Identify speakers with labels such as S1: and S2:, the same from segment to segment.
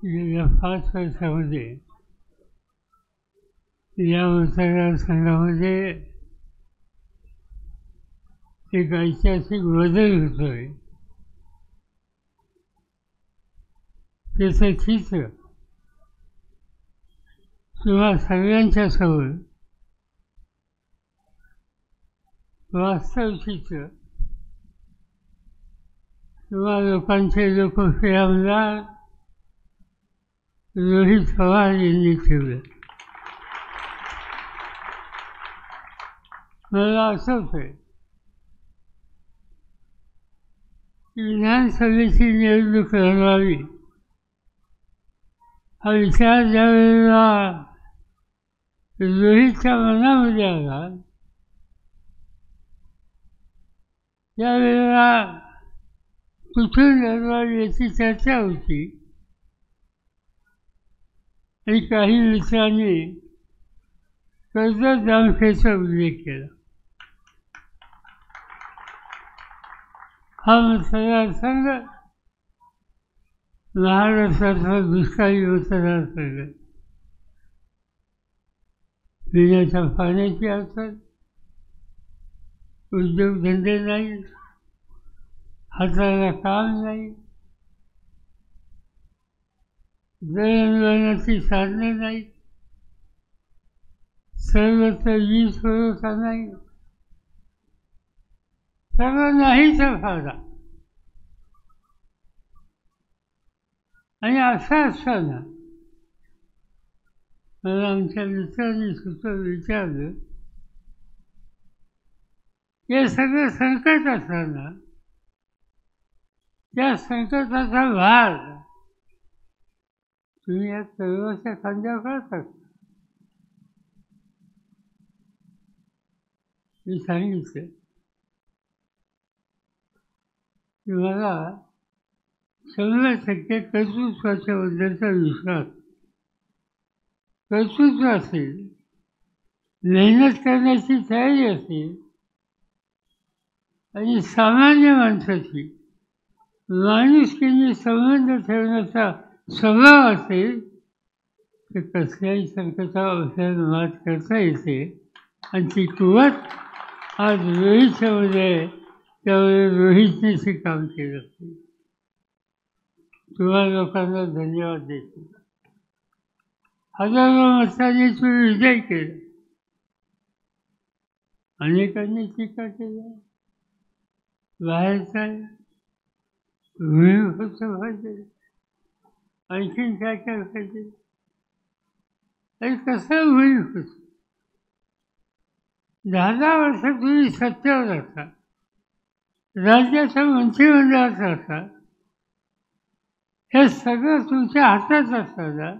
S1: गेल्या 5 वर्षामध्ये या मतदारसंघामध्ये एक ऐतिहासिक बदल होतोय. त्याचं चित्र किंवा सगळ्यांच्या समोर वास्तव चित्र किंवा लोकांचे लोकप्रिय आमदार रोहित पवार यांनी ठेवलं. मला आठवतंय की विधानसभेची निवडणूक लढवावी हा विचार ज्यावेळेला रोहितच्या मनामध्ये आला त्यावेळेला कुठून लढवावी याची चर्चा होती आणि काही मित्रांनी कर्जत जामखेडचा उल्लेख केला. हा मतदारसंघ महाराष्ट्राचा दुष्काळी मतदारसंघ. पिण्याच्या पाण्याची अडचण, उद्योगधंदे नाही, हाताला काम नाही, दळणवळणाची साधने नाहीत, सर्वत्र वीज पुरवठा नाही, सगळं नाहीचा फायदा. आणि असं असताना मला आमच्या मित्रांनी सुद्धा विचारलं हे सगळं संकट असताना त्या संकटाचा भार तुम्ही या सर्वांच्या खांद्यावर करता. मी सांगितलं की मला 100% कर्तृत्वाच्या बद्दलचा विश्वास. कर्तृत्व असेल, मेहनत करण्याची तयारी असेल आणि सामान्य माणसाची माणुसकीने संबंध ठेवण्याचा स्वभाव असेल तर कसल्याही संकटावर आपल्याला मात करता येते. आणि ती कुवत आज रोहितच्यामध्ये त्यामुळे रोहितने ते काम केलं. तुम्हा लोकांना धन्यवाद देतो. हजारो मतांनी तुम्ही विजय केला. अनेकांनी टीका केल्या, बाहेरचा भूमिक होतं पाहिजे, आणखीन काय काय पाहिजे, आणि कसं भूमिक होतं. 10 वर्ष तुम्ही सत्तेवर असता, राज्याच्या मंत्रिमंडळात असता, हे सगळं तुमच्या हातात असताना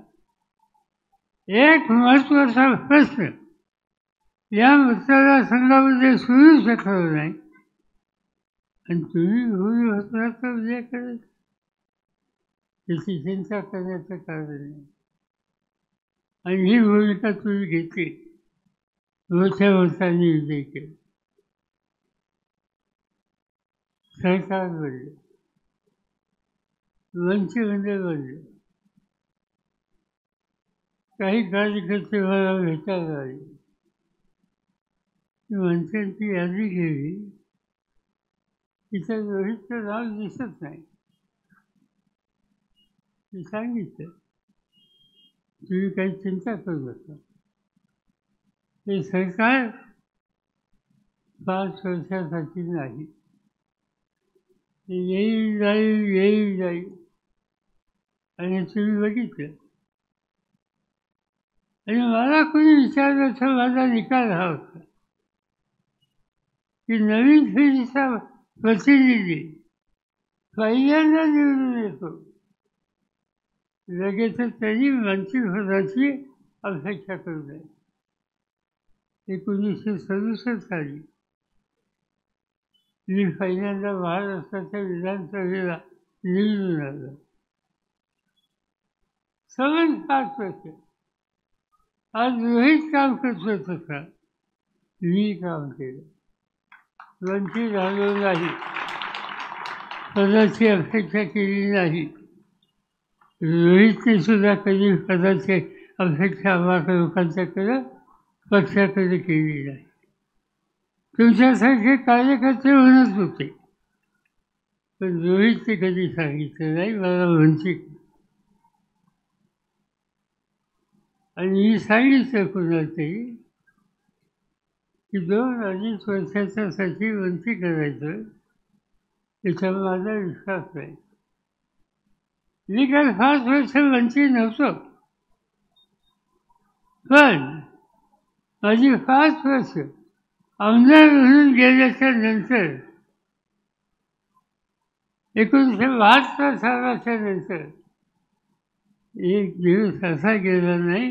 S1: एक महत्त्वाचा प्रश्न या मतदारसंघामध्ये सुरू शकलो नाही आणि तुम्ही भूमिपत्राचा उल्लेख करत त्याची चिंता करण्याचं कारण नाही. आणि ही भूमिका तुम्ही घेतली, मोठ्या मतांनी विजय केला. सरकार बनलं, मंत्रिमंडळ बनलं. काही कार्यकर्ते मला भेटायला आले, मंत्र्यांची यादी घ्यावी, तिथं रोहितचं नाव दिसत नाही. मी सांगितलं तुम्ही काही चिंता करू नका, हे सरकार 5 वर्षासाठी नाही, येईल जाईल आणि तुम्ही बघितलं. आणि मला कोणी विचारलं तर माझा निकाल हा होता की नवीन पिढीचा प्रतिनिधी पहिल्यांदा निवडून येतो, लगेच त्यांनी मंत्रिपदाची अपेक्षा करू नये. 1967 साली मी पहिल्यांदा महाराष्ट्राच्या विधानसभेला निवडून आलो. 5 वर्ष आज रोहित काम करतो तसा मी काम केलं. वंचित झालो नाही, पदाची अपेक्षा केली नाही. रोहितने सुद्धा कधी पदाची अपेक्षा आम्हा लोकांच्याकडं पक्षाकडे केली नाही. तुमच्यासारखे कार्यकर्ते म्हणत होते, पण रोहितने कधी सांगितलं नाही मला वंचित. आणि मी सांगितलं कुणालाही की 2-2.5 वर्षाच्यासाठी वंचित करायचं त्याच्यावर माझा विश्वास नाही. मी काय 5 वर्ष वंचित नव्हतो, पण माझी 5 वर्ष आमदार म्हणून गेल्याच्या नंतर 1972 सालाच्या नंतर एक दिवस असा गेला नाही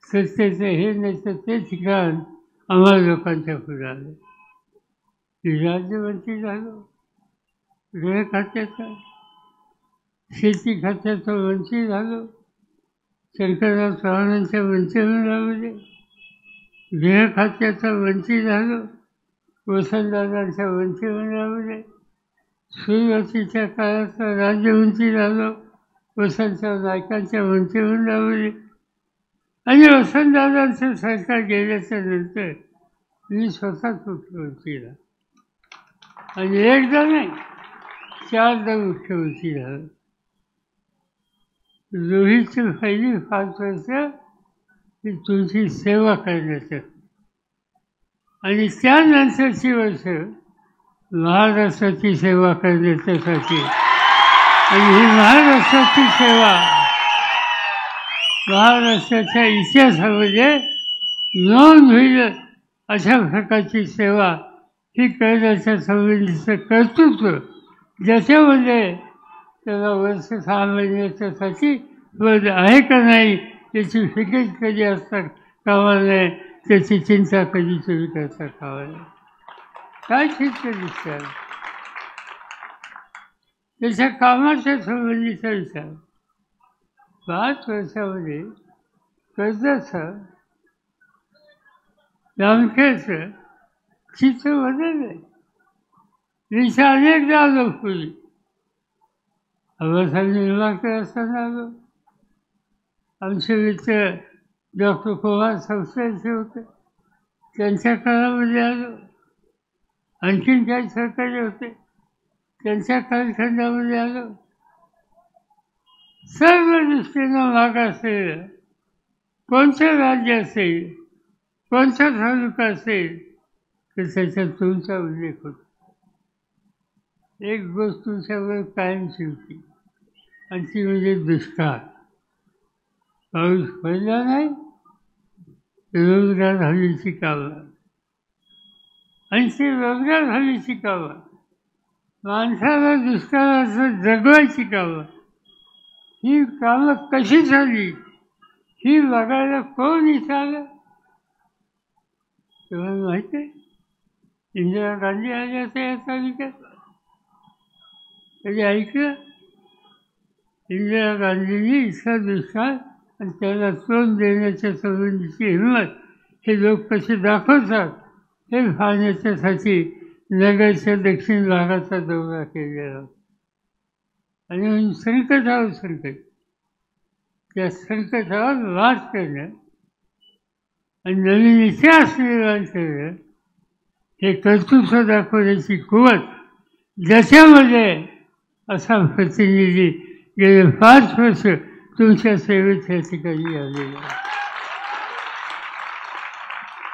S1: सत्तेचं हे नाही तर ते ठिकाण आम्हाला लोकांच्या पुढे आलं. राज्यमंत्री झालो, गृह खात्याचा, शेती खात्याचा मंत्री झालो, शंकरराव चव्हाणांच्या मंत्रिमंडळामध्ये गृह खात्याचा मंत्री झालो, वसंतदादांच्या मंत्रिमंडळामध्ये सुरुवातीच्या काळाचा राज्यमंत्री झालो, वसंतराव नाईकांच्या मंत्रिमंडळामध्ये. आणि वसंतदादांचं सरकार गेल्याच्या नंतर मी स्वतःच मुख्यमंत्री झालो. आणि एकदा नाही 4दा मुख्यमंत्री झालो. रोहितची पहिली 5 वर्ष ही तुमची सेवा करण्याचं आणि त्यानंतरची वर्ष महाराष्ट्राची सेवा करण्याच्यासाठी. आणि ही महाराष्ट्राची सेवा महाराष्ट्राच्या इतिहासामध्ये नोंद होईल अशा प्रकारची सेवा ही करण्याच्या संबंधीचं कर्तृत्व ज्याच्यामध्ये त्याला वर्ष 6 महिन्याच्यासाठी पद आहे का नाही त्याची फिकीर कधी असता कामा नये, त्याची चिंता कधी तुम्ही करता कामा नये. काय चिंता दिसतात त्याच्या कामाच्या संबंधीचा विचार. 5 वर्षामध्ये कर्जाचं बँकेचं चित्र बदललं. मी अनेकदा आलो पूर्वी, आबासाहेब निर्माणकर असताना आलो, आमचे मित्र डॉक्टर कुमार संस्थेचे होते त्यांच्या काळामध्ये आलो, आणखीन काही सहकारी होते त्यांच्या कालखंडामध्ये आलो. सर्व दृष्टीनं मागासलेलं कोणतं राज्य असेल, कोणता तालुका असेल तर त्याच्यात तुमचा उल्लेख होतो. एक गोष्ट तुमच्यावर कायमची होती आणि ती म्हणजे दुष्काळ. पाऊस पडला नाही, रोजगार हमीची कामं, आणि ती रोजगार हमीची कामं माणसाला दुष्काळाचं जगवायची कामं. ही कामं कशी झाली ही बघायला कोण इथं आलं तुम्हाला माहिती आहे? इंदिरा गांधी आल्या होत्या या तालुक्यात, कधी ऐकलं? इंदिरा गांधींनी इतका दुष्काळ आणि त्याला तोंड देण्याच्या संबंधीची हिंमत हे लोक कसे दाखवतात हे पाहण्याच्यासाठी नगरच्या दक्षिण भागाचा दौरा केलेला. आणि संकटावर संकट, त्या संकटावर मात करणं आणि नवीन इतिहास निर्माण करणं हे कर्तृत्व दाखवण्याची कुवत ज्याच्यामध्ये असा प्रतिनिधी गेले 5 वर्ष तुमच्या सेवेत या ठिकाणी आलेला आहे.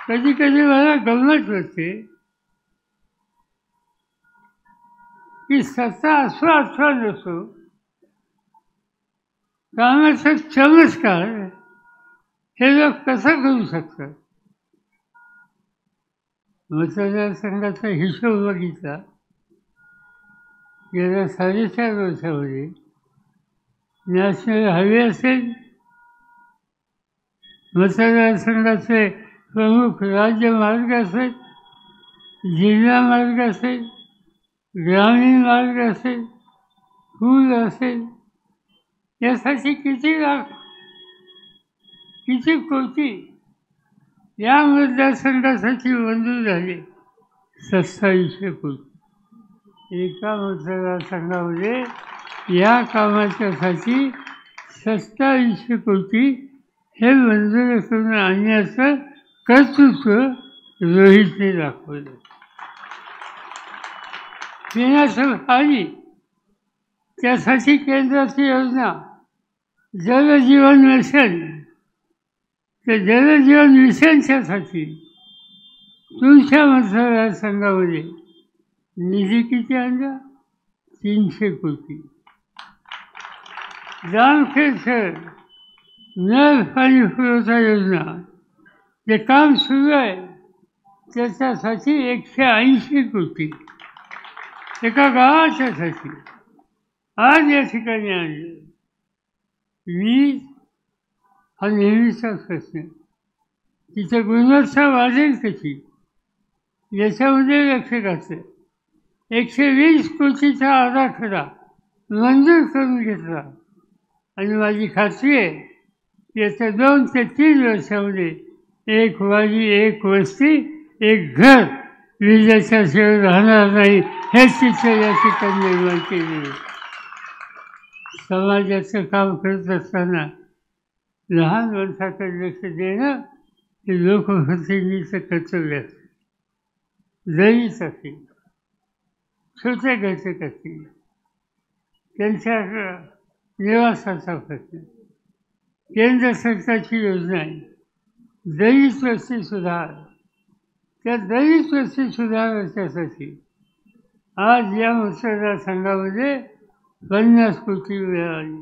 S1: कधी कधी मला गंमत होते की सत्ता असो अथवा नसो, कामाचा चमत्कार हे लोक कसं करू शकतात. मतदारसंघाचा हिशोब बघितला गेल्या 4.5 वर्षामध्ये नॅशनल हायवे असेल, मतदारसंघाचे प्रमुख राज्यमार्ग असेल, जिल्हा मार्ग असेल, ग्रामीण मार्ग असेल, पूल असेल, यासाठी किती लाख किती कोटी या मतदारसंघासाठी मंजूर झाले? 2700 कोटी. एका मतदारसंघामध्ये या कामाच्यासाठी 2700 कोटी हे मंजूर करून आणण्याचं कर्तृत्व रोहितने दाखवलं. पिण्याचं पाणी त्यासाठी केंद्राची योजना जल जीवन मिशन. त्या जल जीवन मिशनच्यासाठी तुमच्या मतदारसंघामध्ये निधी किती आणला? 300 कोटी. जामखेड शहर नळ पाणी पुरवठा योजना जे काम सुरू आहे त्याच्यासाठी 180 कोटी एका गावाच्यासाठी आज या ठिकाणी आणलं. वीज हा नेहमीचा प्रश्न. तिथे गुणवत्ता वाढेल कशी याच्यामध्ये लक्ष घातलं. 120 कोटीचा आराखडा मंजूर करून घेतला आणि माझी खात्री आहे येत्या 2 ते 3 वर्षामध्ये 1 वाडी 1 वस्ती 1 घर विजेच्या शिवाय राहणार नाही हे चित्र या ठिकाणी निर्माण केले. समाजाचं काम करत असताना लहान माणसाकडे लक्ष देणं हे लोकप्रतिनिधीचं कर्तव्य असतं. दलित असतील, छोटे घटक असतील, त्यांच्या निवासाचा प्रश्न. केंद्र सरकारची योजना आहे दलित वस्ती सुधार. त्या दलित वस्ती सुधारण्यासाठी आज या मतदारसंघामध्ये 50 कोटी मिळाली.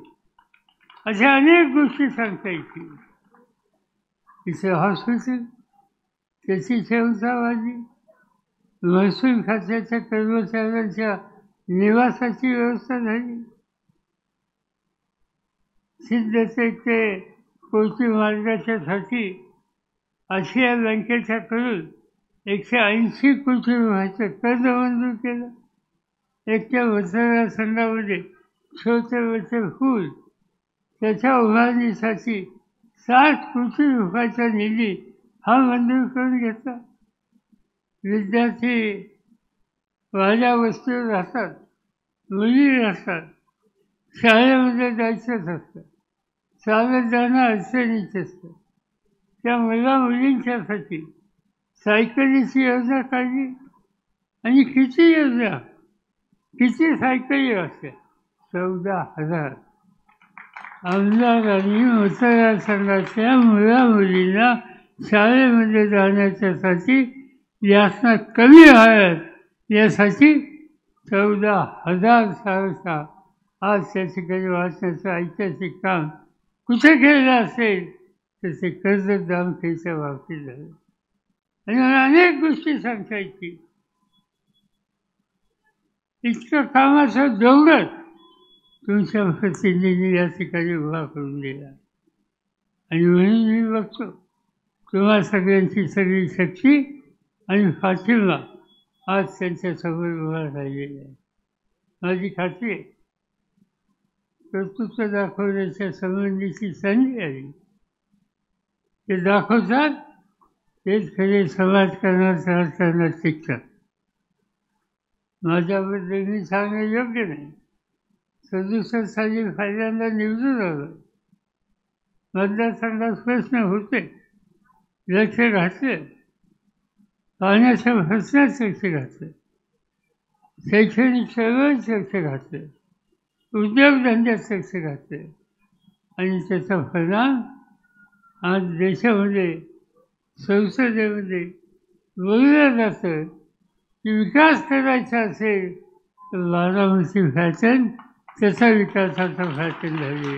S1: अशा अनेक गोष्टी सांगता येतील. इथे हॉस्पिटल त्याची क्षमता वाढली. महसूल खात्याच्या कर्मचाऱ्यांच्या निवासाची व्यवस्था झाली. सिद्धतेक ते कोटी मार्गाच्यासाठी आशिया बँकेच्याकडून 180 कोटी रुपयाचं कर्ज मंजूर केलं. एकट्या मतदारसंघामध्ये छोटे मोठे पूल त्याच्या उभारणीसाठी 60 कोटी रुपयाचा निधी हा मंजूर करून घेतला. विद्यार्थी वाड्या वस्तीवर राहतात, मुली राहतात, शाळेमध्ये जायचंच असतं, चालत जाणं अडचणीच असतं. त्या मुलींच्यासाठी सायकलीची योजना काढली. आणि किती योजना, किती सायकली असल्या? 14,000. आमदारांनी मतदारसंघातल्या मुलींना शाळेमध्ये जाण्याच्यासाठी यातना कमी व्हाव्यात यासाठी 14,000 शाळा आज त्या ठिकाणी वाचण्याचं ऐतिहासिक काम कुठे केलं असेल तर ते कर्जत जामखेडच्या बाबतीत झालं. आणि मला अनेक गोष्टी सांगता येतील. इतकं कामाचं डोंगर तुमच्या प्रतिनिधींनी या ठिकाणी उभा करून दिला. आणि म्हणून मी बघतो तुम्हा सगळ्यांची सगळी शक्ती आणि पाठिंबा आज त्यांच्यासमोर उभा राहिलेला आहे. माझी खात्री आहे कर्तृत्व दाखवण्याच्या संबंधीची संधी आली ते दाखवतात. तेच खरे समाजकारणात राजकारणात शिकतात. माझ्याबद्दल मी सांगणं योग्य नाही. 67 साली पहिल्यांदा निवडून आलो. मतदारसंघात प्रश्न होते, लक्ष घातलं. पाण्याच्या प्रश्नात लक्ष घातलं, शैक्षणिक चळवळीत लक्ष घातलं, उद्योगधंद्यात लक्ष घातलं. आणि त्याचा परिणाम आज देशामध्ये संसदेमध्ये बोललं जातं की विकास करायचा असेल तर बारामती फॅशन त्याचा विकासाचा फॅशन झाली.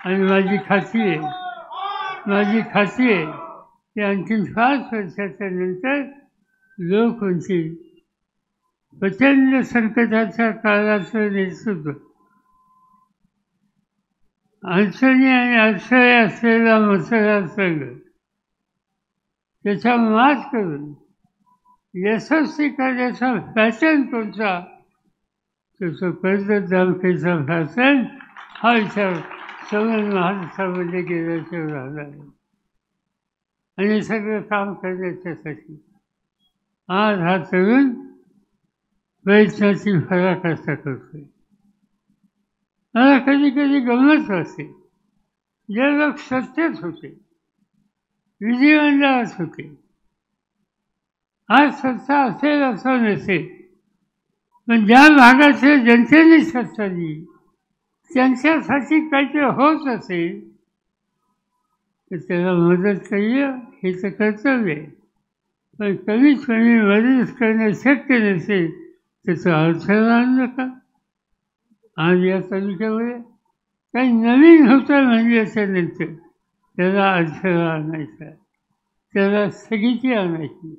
S1: आणि माझी खात्री आहे की आणखी 5 वर्षाच्या नंतर लोक म्हणतील प्रचंड संकटाच्या काळाचं नेतृत्व, अडचणी आणि अडथळे असलेला मतदारसंघ त्याच्या मात करून यशस्वी करण्याचा फॅशन कोणता, तो कर्जत जामखेडचा फॅशन हा विचार सगळं महाराष्ट्रामध्ये गेल्याशिवाय राहणार नाही. आणि सगळं काम करण्याच्यासाठी आज हा तरुण प्रयत्नाची पराकाष्ठा करतोय. मला कधी कधी गंमत वाटते, जे लोक सत्तेत होते, विधिमंडळात होते, आज सत्ता असेल असं नसेल, पण ज्या भागाचे जनतेने सत्ता दिली त्यांच्यासाठी काहीतरी होत असेल तर त्याला मदत करूया, हे तर कर्तव्य आहे. पण कमीत कमी मदत करणं शक्य नसेल त्याचा अडथळा आणू नका. आज या तालुक्यामध्ये काही नवीन होतं म्हणल्याच्यानंतर त्याला अडथळा आणायचा, त्याला स्थगिती आणायची.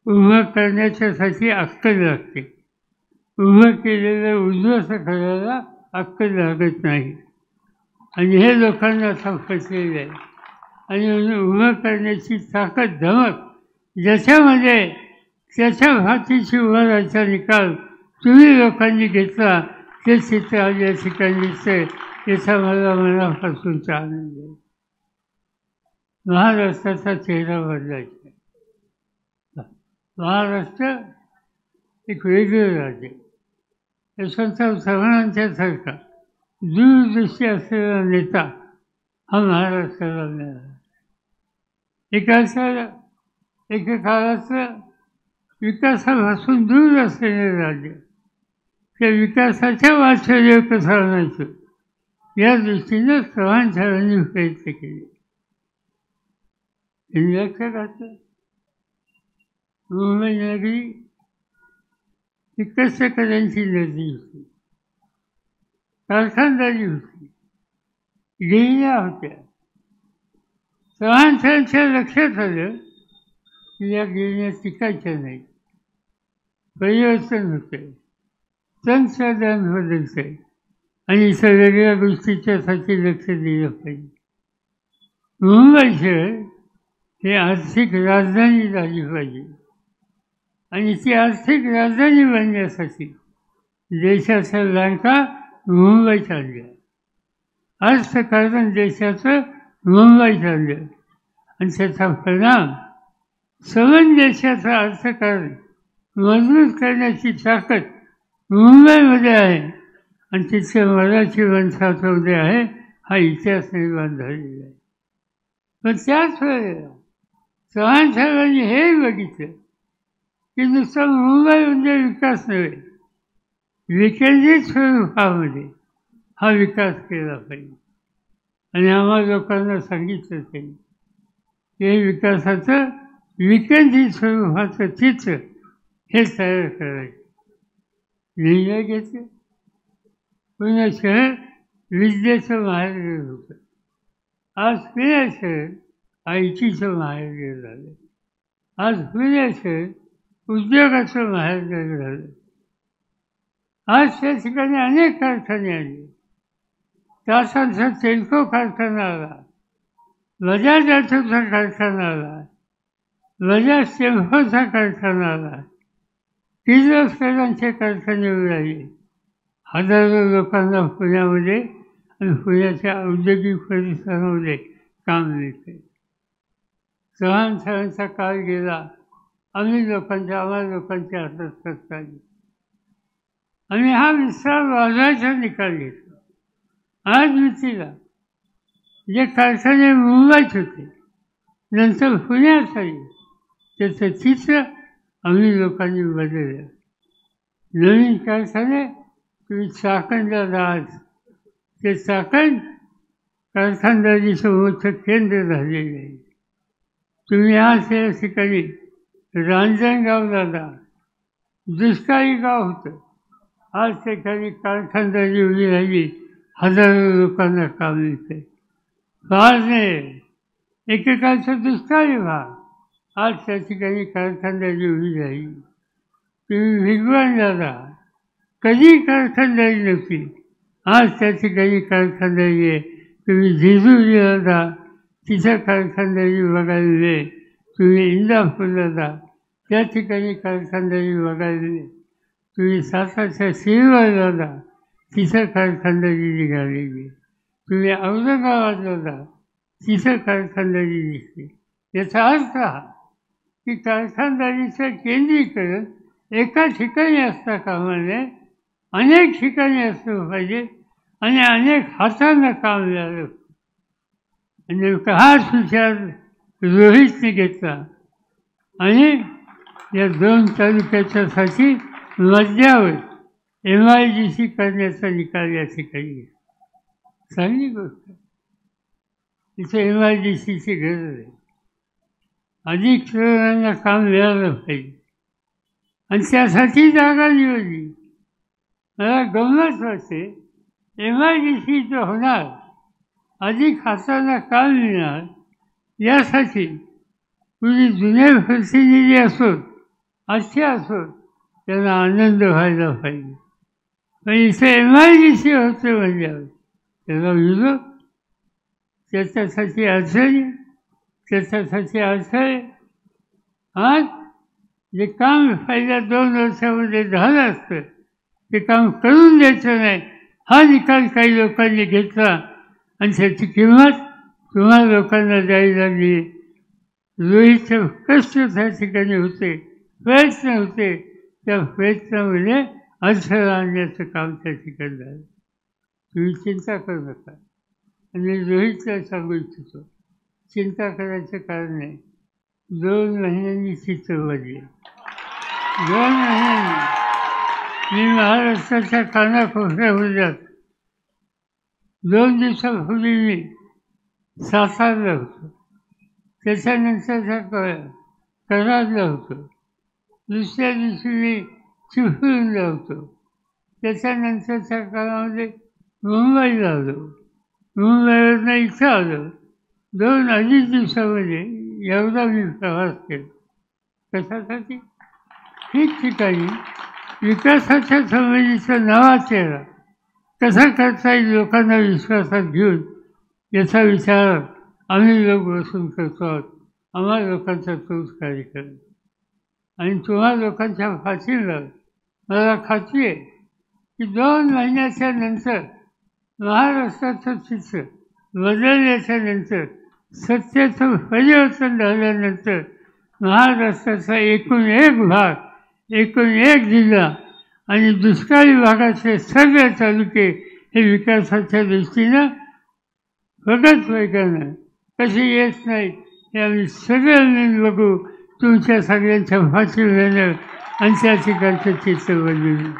S1: उभं करण्याच्यासाठी अक्कल लागते. उभं केलेलं उद्ध्वस्त करायला अक्कल लागत नाही. आणि हे लोकांना पचलेलं आहे. आणि म्हणून उभं करण्याची ताकद, धमक ज्याच्यामध्ये त्याच्या भातीची उभा राहायचा निकाल तुम्ही लोकांनी घेतला, ते चित्र आज या ठिकाणी दिसतंय. याचा मला मनापासूनचा आनंद आहे. महाराष्ट्राचा चेहरा बदलायचा. महाराष्ट्र एक वेगळं राज्य. यशवंतराव चव्हाणांच्यासारखा दूरदृष्टी असलेला नेता हा महाराष्ट्राला मिळाला. एका काळाचं विकासापासून दूर असलेले राज्य त्या विकासाच्या वाटचालीवर कसं आणायचं या दृष्टीनं चव्हाण साहेबांनी प्रयत्न केले. लक्षात घातलं मुंबई नगरी ही कष्टकऱ्यांची नगरी होती, कारखानदारी होती, गिरण्या होत्या. चव्हाणांच्या लक्षात आलं की या गिरण्या टिकायच्या नाही, परिवर्तन होतंय, तंत्रज्ञान बदलतंय आणि इतर वेगळ्या गोष्टीच्यासाठी लक्ष दिलं पाहिजे. मुंबई शहर हे आर्थिक राजधानी झाली पाहिजे आणि ती आर्थिक राजधानी बनण्यासाठी देशाच्या बँका मुंबईत आणल्या, अर्थकारण देशाचं मुंबईत आणलं आणि त्याचा परिणाम सगळ्या देशाचं अर्थकारण मजबूत करण्याची ताकद मुंबईमध्ये आहे आणि तिथे मराठी वंशामध्ये आहे. हा इतिहास निर्माण झालेला आहे. पण त्याच वेळेला चव्हाण साहेबांनी हे बघितलं की नुसतं मुंबई म्हणजे विकास नव्हे, विकेंद्रित स्वरूपामध्ये हा विकास केला पाहिजे. आणि आम्हा लोकांना सांगितलं त्यांनी की हे विकासाचं विकेंद्रित स्वरूपाचं चित्र हे तयार करायचं. निर्णय घेतले. पुणे शहर विद्येचं माहेरघर होतं. आज पुणे शहर आयटीचं माहेरघर झालं. आज पुणे शहर उद्योगाचं माहेरघर झालं. आज त्या ठिकाणी अनेक कारखाने आले. तासांचा टेल्को कारखाना आला, बजाज ऑटोचा कारखाना आला, बजाज टेम्पोचा कारखाना आला, किर्लोस्करांचे कारखाने उडाले. हजारो लोकांना पुण्यामध्ये आणि पुण्याच्या औद्योगिक परिसरामध्ये काम मिळते. चव्हाण साहेबांचा काळ गेला. आम्हा लोकांच्या हातात सत्ता आली. आम्ही हा विस्तार वाजवायचा निकाल घेतला. आज युतीला जे कारखाने मुंबईत होते नंतर पुण्यात आले त्याचं चित्र आम्ही लोकांनी बदललं. नवीन कारखाने तुम्ही चाकणला जाल, ते चाकण कारखानदारीचं मोठं केंद्र झालेलं आहे. तुम्ही आज या ठिकाणी रांजणगावला जा, दुष्काळी गाव होतं, आज त्या ठिकाणी कारखानदारी उभी राहिली, हजारो लोकांना काम मिळते. पारनेर एकेकाळचं दुष्काळी भाग, आज त्या ठिकाणी कारखानदारी उभी राहिली. तुम्ही भिगवणला जा, कधी कारखानदारी नव्हती, आज त्या ठिकाणी कारखानदारी आहे. तुम्ही जेजुरीला जा, तिथं कारखानदारी बघायला मिळेल. तुम्ही इंदापूरला जा, त्या ठिकाणी कारखानदारी बघायला मिळेल. तुम्ही सातारच्या शिरवळला जा, तिथं कारखानदारी निघालेली. तुम्ही औरंगाबादला जा, तिथं कारखानदारी दिसते. याचा अर्थ हा की कारखानदारीचं केंद्रीकरण एका ठिकाणी असता कामा नये, अनेक ठिकाणी असलं पाहिजे आणि अनेक हातांना काम मिळालं. नेमका हाच विचार रोहितने घेतला आणि या 2 तालुक्याच्यासाठी मध्यावर MIDC करण्याचा निकाल या ठिकाणी घेतला. चांगली गोष्ट. इथे MIDCची गरज आहे. अधिक तरुणांना काम मिळालं पाहिजे आणि त्यासाठी जागा निवडली. मला गंमत वाटते, MIDC जो होणार, अधिक हातांना काम मिळणार, यासाठी कुणी जुने प्रतिनिधी असोत, असे असोत, त्यांना आनंद व्हायला पाहिजे. पण इथे MIDC होते म्हणजे त्याला विरोध, त्याच्यासाठी अडचणी, त्याच्यासाठी अडथळे. आज जे काम पहिल्या 2 वर्षामध्ये झालं असतं ते काम करून द्यायचं नाही, हा निकाल काही लोकांनी घेतला आणि त्याची किंमत तुम्हा लोकांना द्यायला लागली. रोहितचे कष्ट त्या ठिकाणी होते, प्रयत्न होते, त्या प्रयत्नामध्ये अडथळा आणण्याचं काम त्या ठिकाणी झालं. तुम्ही चिंता करू नका. आणि रोहितला सांगू इच्छितो, चिंता करायचं कारण नाही. 2 महिन्यांनी चित्र बदलेल. 2 महिन्यांनी. मी महाराष्ट्राच्या कानाकोपऱ्यावर जातो. 2 दिवसापूर्वी मी सातारला होतो, त्याच्यानंतरच्या कराडला होतो, दुसऱ्या दिवशी मी चिपळूणला होतो, त्याच्यानंतरच्या काळामध्ये मुंबईला आलो, मुंबईवरनं इथं आलो. 2-2.5 दिवसामध्ये एवढा मी प्रवास केला. कशासाठी? ठिकठिकाणी विकासाच्या संबंधीचा नवा चेहरा कसा करता येईल लोकांना विश्वासात घेऊन, याचा विचार आम्ही लोक बसून करतो आहोत. आम्हा लोकांचा तोच कार्यक्रम आणि तुम्हा लोकांच्या पाठीवर मला खात्री आहे की 2 महिन्याच्या नंतर महाराष्ट्राचं चित्र बदलल्याच्या नंतर, सत्तेचं परिवर्तन झाल्यानंतर महाराष्ट्राचा एकूण एक भाग, एकूण एक जिल्हा आणि दुष्काळी भागाचे सगळे तालुके हे विकासाच्या दृष्टीनं प्रगत वेगानं कसे येत नाहीत हे आम्ही सगळ्यांनी बघू. तुमच्या सगळ्यांच्या पाठीवर आणि त्या ठिकाणचं चित्र बदलून.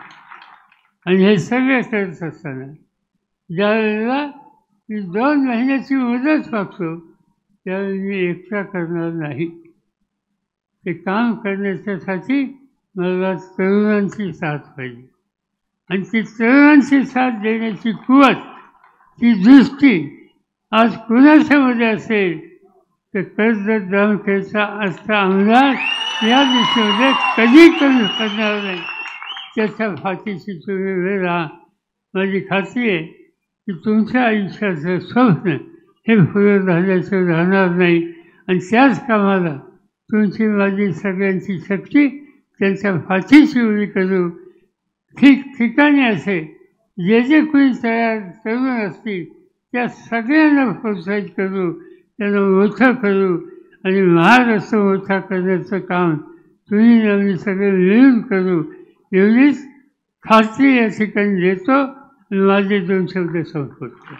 S1: आणि हे सगळे करत असताना ज्यावेळेला मी 2 महिन्याची मुदत मागतो, त्यावेळी मी एकटा करणार नाही. ते काम करण्याच्यासाठी मला तरुणांची साथ पाहिजे आणि ती तरुणांची साथ देण्याची कुवत, ती दृष्टी आज कुणाच्यामध्ये असेल तर कर्जत जामखेडचा असता आमदार या दिशेमध्ये कधी कमी करणार नाही. त्याच्या फाटीशी तुम्ही उभे राहा. माझी खात्री आहे की तुमच्या आयुष्याचं स्वप्न हे पुरं झाल्याचं राहणार नाही आणि त्याच कामाला तुमची माझी सगळ्यांची शक्ती त्यांच्या फाटीशी उभी करू. ठिकठिकाणी असे जे जे कोणी तरुण असतील त्या सगळ्यांना प्रोत्साहित करू, त्यांना मोठं करू आणि महाराष्ट्र मोठा करण्याचं काम तुम्ही आम्ही सगळे मिळून करू. एवढीच खात्री या ठिकाणी देतो आणि माझे 2 शब्द संपवतो.